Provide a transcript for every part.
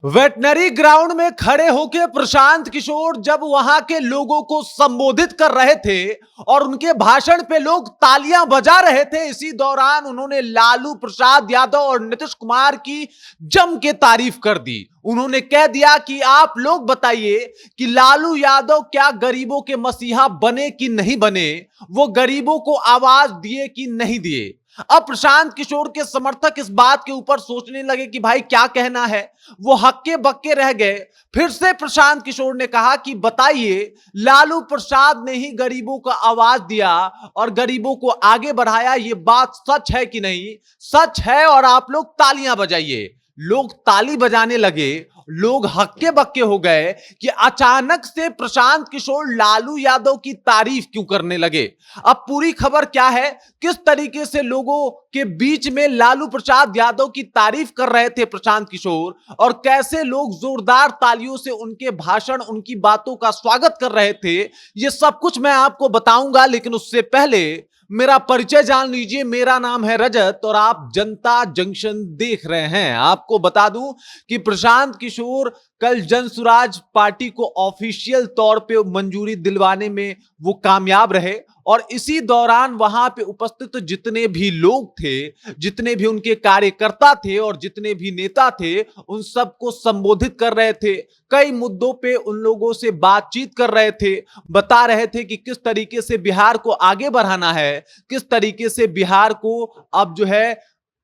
Veterinary ground में खड़े होकर प्रशांत किशोर जब वहां के लोगों को संबोधित कर रहे थे और उनके भाषण पे लोग तालियां बजा रहे थे, इसी दौरान उन्होंने लालू प्रसाद यादव और नीतीश कुमार की जम के तारीफ कर दी। उन्होंने कह दिया कि आप लोग बताइए कि लालू यादव क्या गरीबों के मसीहा बने कि नहीं बने, वो गरीबों को आवाज दिए कि नहीं दिए। अब प्रशांत किशोर के समर्थक इस बात के ऊपर सोचने लगे कि भाई क्या कहना है, वो हक्के बक्के रह गए। फिर से प्रशांत किशोर ने कहा कि बताइए, लालू प्रसाद ने ही गरीबों को आवाज दिया और गरीबों को आगे बढ़ाया, ये बात सच है कि नहीं? सच है और आप लोग तालियां बजाइए। लोग ताली बजाने लगे, लोग हक्के बक्के हो गए कि अचानक से प्रशांत किशोर लालू यादव की तारीफ क्यों करने लगे। अब पूरी खबर क्या है, किस तरीके से लोगों के बीच में लालू प्रसाद यादव की तारीफ कर रहे थे प्रशांत किशोर और कैसे लोग जोरदार तालियों से उनके भाषण, उनकी बातों का स्वागत कर रहे थे, ये सब कुछ मैं आपको बताऊंगा। लेकिन उससे पहले मेरा परिचय जान लीजिए। मेरा नाम है रजत और आप जनता जंक्शन देख रहे हैं। आपको बता दूं कि प्रशांत किशोर कल जनसुराज पार्टी को ऑफिशियल तौर पे मंजूरी दिलवाने में वो कामयाब रहे और इसी दौरान वहां पे उपस्थित जितने भी लोग थे, जितने भी उनके कार्यकर्ता थे और जितने भी नेता थे, उन सबको संबोधित कर रहे थे। कई मुद्दों पे उन लोगों से बातचीत कर रहे थे, बता रहे थे कि किस तरीके से बिहार को आगे बढ़ाना है, किस तरीके से बिहार को अब जो है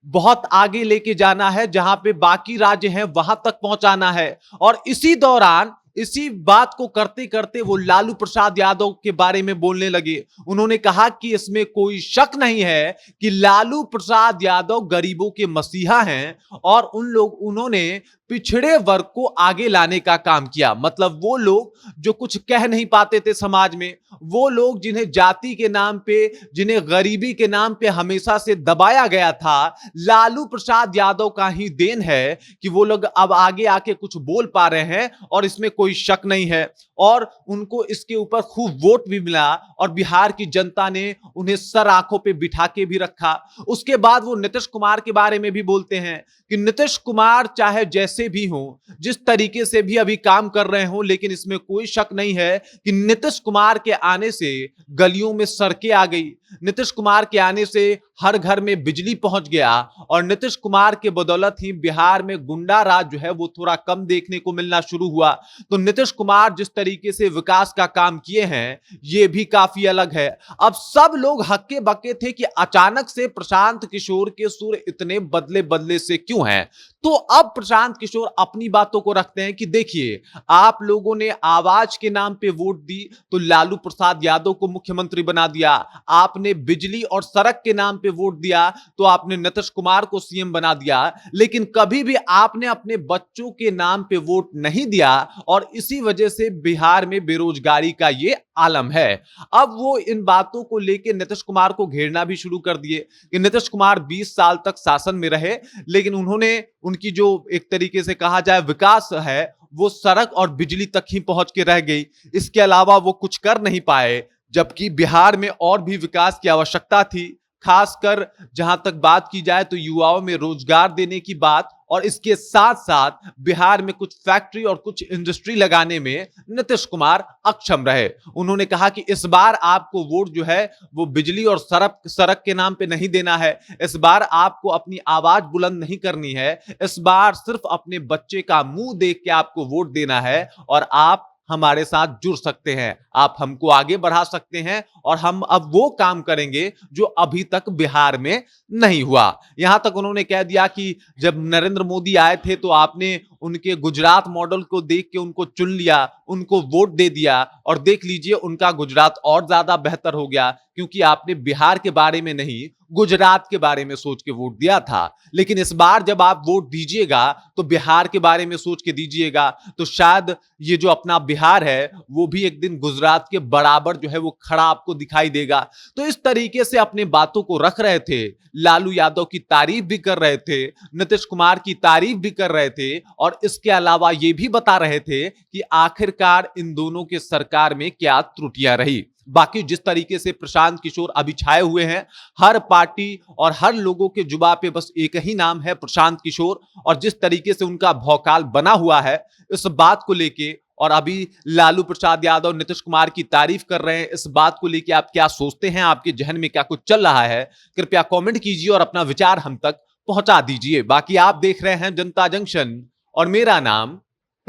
बहुत आगे लेके जाना है, जहां पे बाकी राज्य हैं वहां तक पहुंचाना है। और इसी दौरान इसी बात को करते करते वो लालू प्रसाद यादव के बारे में बोलने लगे। उन्होंने कहा कि इसमें कोई शक नहीं है कि लालू प्रसाद यादव गरीबों के मसीहा हैं और उन्होंने पिछड़े वर्ग को आगे लाने का काम किया। मतलब वो लोग जो कुछ कह नहीं पाते थे समाज में, वो लोग जिन्हें जाति के नाम पे, जिन्हें गरीबी के नाम पे हमेशा से दबाया गया था, लालू प्रसाद यादव का ही देन है कि वो लोग अब आगे आके कुछ बोल पा रहे हैं और इसमें कोई शक नहीं है। और उनको इसके ऊपर खूब वोट भी मिला और बिहार की जनता ने उन्हें सर आंखों पे बिठा के भी रखा। उसके बाद वो नीतीश कुमार के बारे में भी बोलते हैं कि नीतीश कुमार चाहे जैसे भी हो, जिस तरीके से भी अभी काम कर रहे हो, लेकिन इसमें कोई शक नहीं है कि नीतीश कुमार के आने से गलियों में सड़कें आ गई, नीतीश कुमार के आने से हर घर में बिजली पहुंच गया और नीतीश कुमार के बदौलत ही बिहार में गुंडा राज जो है वो थोड़ा कम देखने को मिलना शुरू हुआ। तो नीतीश कुमार जिस तरीके से विकास का काम किए हैं, ये भी काफी अलग है। अब सब लोग हक्के बक्के थे कि अचानक से प्रशांत किशोर के सुर इतने बदले बदले से क्यों हैं। तो अब प्रशांत किशोर अपनी बातों को रखते हैं कि देखिए, आप लोगों ने आवाज के नाम पे वोट दी तो लालू प्रसाद यादव को मुख्यमंत्री बना दिया, आपने बिजली और सड़क के नाम पे वोट दिया तो आपने नीतीश कुमार को सीएम बना दिया, लेकिन कभी भी आपने अपने बच्चों के नाम पे वोट नहीं दिया और इसी वजह से बिहार में बेरोजगारी का ये आलम है। अब वो इन बातों को लेकर नीतीश कुमार को घेरना भी शुरू कर दिए कि नीतीश कुमार 20 साल तक शासन में रहे, लेकिन उन्होंने उनकी जो एक तरीके से कहा जाए विकास है वो सड़क और बिजली तक ही पहुंच के रह गई, इसके अलावा वो कुछ कर नहीं पाए। जबकि बिहार में और भी विकास की आवश्यकता थी, खासकर जहां तक बात की जाए तो युवाओं में रोजगार देने की बात, और इसके साथ साथ बिहार में कुछ फैक्ट्री और कुछ इंडस्ट्री लगाने में नीतीश कुमार अक्षम रहे। उन्होंने कहा कि इस बार आपको वोट जो है वो बिजली और सड़क के नाम पे नहीं देना है, इस बार आपको अपनी आवाज बुलंद नहीं करनी है, इस बार सिर्फ अपने बच्चे का मुंह देख के आपको वोट देना है और आप हमारे साथ जुड़ सकते हैं, आप हमको आगे बढ़ा सकते हैं और हम अब वो काम करेंगे जो अभी तक बिहार में नहीं हुआ। यहां तक उन्होंने कह दिया कि जब नरेंद्र मोदी आए थे तो आपने उनके गुजरात मॉडल को देख के उनको चुन लिया, उनको वोट दे दिया और देख लीजिए उनका गुजरात और ज्यादा बेहतर हो गया क्योंकि आपने बिहार के बारे में नहीं, गुजरात के बारे में सोच के वोट दिया था। लेकिन इस बार जब आप वोट दीजिएगा तो बिहार के बारे में सोच के दीजिएगा, तो शायद ये जो अपना बिहार है वो भी एक दिन गुजरात के बराबर जो है वो खड़ा आपको दिखाई देगा। तो इस तरीके से अपने बातों को रख रहे थे, लालू यादव की तारीफ भी कर रहे थे, नीतीश कुमार की तारीफ भी कर रहे थे और इसके अलावा ये भी बता रहे थे कि आखिरकार इन दोनों के सरकार में क्या त्रुटियां रही। बाकी जिस तरीके से प्रशांत किशोर अभी छाए हुए हैं, हर पार्टी और हर लोगों के जुबां पे बस एक ही नाम है, प्रशांत किशोर। और जिस तरीके से उनका भौकाल बना हुआ है इस बात को लेके, और अभी लालू प्रसाद यादव नीतीश कुमार की तारीफ कर रहे हैं, इस बात को लेके आप क्या सोचते हैं? आपके जहन में क्या कुछ चल रहा है? कृपया कमेंट कीजिए और अपना विचार हम तक पहुंचा दीजिए। बाकी आप देख रहे हैं जनता जंक्शन और मेरा नाम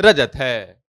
रजत है।